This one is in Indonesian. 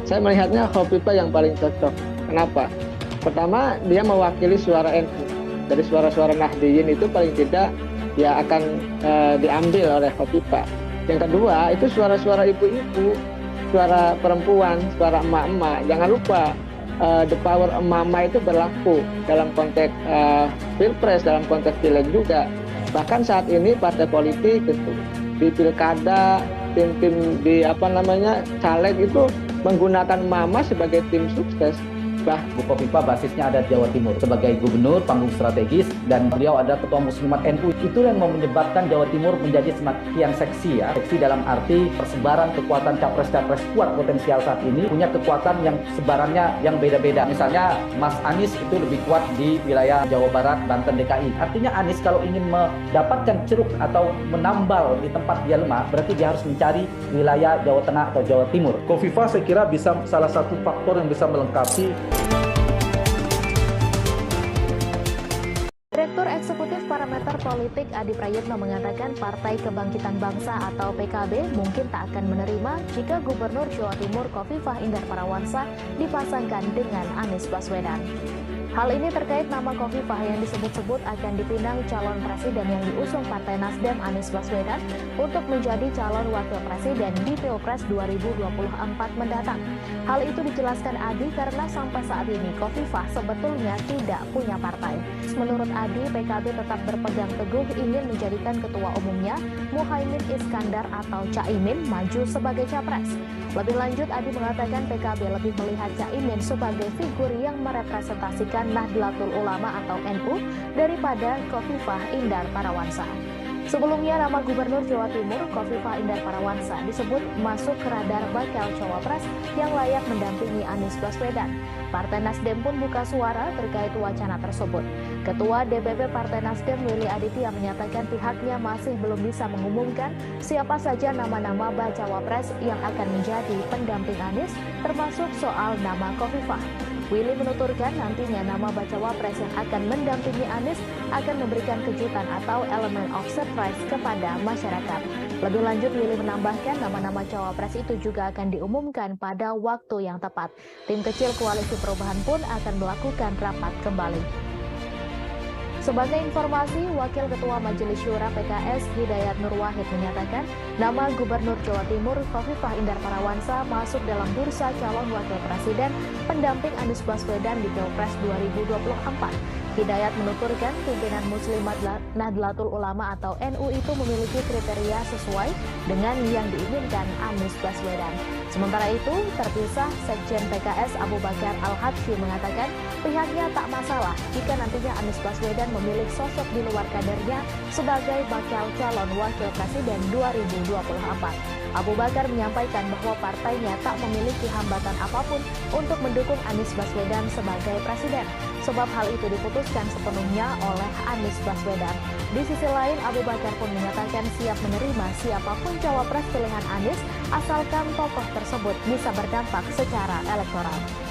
Saya melihatnya Khofifah yang paling cocok. Kenapa? Pertama, dia mewakili suara NU. Dari suara-suara Nahdliyin itu paling tidak ya akan diambil oleh Khofifah. Yang kedua, itu suara-suara ibu-ibu, suara perempuan, suara emak-emak. Jangan lupa, the power emak-emak itu berlaku dalam konteks pilpres, dalam konteks pileg juga. Bahkan saat ini partai politik itu di pilkada, tim-tim di caleg itu menggunakan mama sebagai tim sukses. Bu Khofifah basisnya ada di Jawa Timur sebagai gubernur panggung strategis dan beliau ada ketua muslimat NU. Itu yang menyebabkan Jawa Timur menjadi semakin seksi ya. Seksi dalam arti persebaran kekuatan capres-capres kuat potensial saat ini punya kekuatan yang sebarannya yang beda-beda. Misalnya Mas Anies itu lebih kuat di wilayah Jawa Barat, Banten, DKI. Artinya Anies kalau ingin mendapatkan ceruk atau menambal di tempat dia lemah, berarti dia harus mencari wilayah Jawa Tengah atau Jawa Timur. Khofifah saya kira bisa salah satu faktor yang bisa melengkapi. Direktur Eksekutif Parameter Politik Adi Prayitno mengatakan Partai Kebangkitan Bangsa atau PKB mungkin tak akan menerima jika Gubernur Jawa Timur Khofifah Indar Parawansa dipasangkan dengan Anies Baswedan. Hal ini terkait nama Khofifah yang disebut-sebut akan dipinang calon presiden yang diusung Partai Nasdem Anies Baswedan untuk menjadi calon wakil presiden di Pilpres 2024 mendatang. Hal itu dijelaskan Adi karena sampai saat ini Khofifah sebetulnya tidak punya partai. Menurut Adi, PKB tetap berpegang teguh ingin menjadikan ketua umumnya Muhaimin Iskandar atau Caimin maju sebagai capres. Lebih lanjut, Adi mengatakan PKB lebih melihat Caimin sebagai figur yang merepresentasikan Nahdlatul Ulama atau NU daripada Khofifah Indar Parawansa. Sebelumnya, nama Gubernur Jawa Timur Khofifah Indar Parawansa disebut masuk ke radar bakal cawapres yang layak mendampingi Anies Baswedan. Partai Nasdem pun buka suara terkait wacana tersebut. Ketua DPP Partai Nasdem Willy Aditya menyatakan pihaknya masih belum bisa mengumumkan siapa saja nama-nama bacawa pres yang akan menjadi pendamping Anies, termasuk soal nama Khofifah. Willy menuturkan nantinya nama bacawa pres yang akan mendampingi Anies akan memberikan kejutan atau elemen of surprise kepada masyarakat. Lebih lanjut, Willy menambahkan nama-nama cawapres itu juga akan diumumkan pada waktu yang tepat. Tim kecil Koalisi Perubahan pun akan melakukan rapat kembali. Sebagai informasi, Wakil Ketua Majelis Syura PKS Hidayat Nur Wahid menyatakan nama Gubernur Jawa Timur Khofifah Indar Parawansa masuk dalam bursa calon wakil presiden pendamping Anies Baswedan di Pilpres 2024. Hidayat menuturkan pimpinan Muslimat Nahdlatul Ulama atau NU itu memiliki kriteria sesuai dengan yang diinginkan Anies Baswedan. Sementara itu, terpisah Sekjen PKS Abu Bakar Al-Habsyi mengatakan pihaknya tak masalah jika nantinya Anies Baswedan memilih sosok di luar kadernya sebagai bakal calon wakil presiden 2024. Abu Bakar menyampaikan bahwa partainya tak memiliki hambatan apapun untuk mendukung Anies Baswedan sebagai presiden, sebab hal itu diputuskan sepenuhnya oleh Anies Baswedan. Di sisi lain, Abu Bakar pun menyatakan siap menerima siapapun cawapres pilihan Anies asalkan tokoh tersebut bisa berdampak secara elektoral.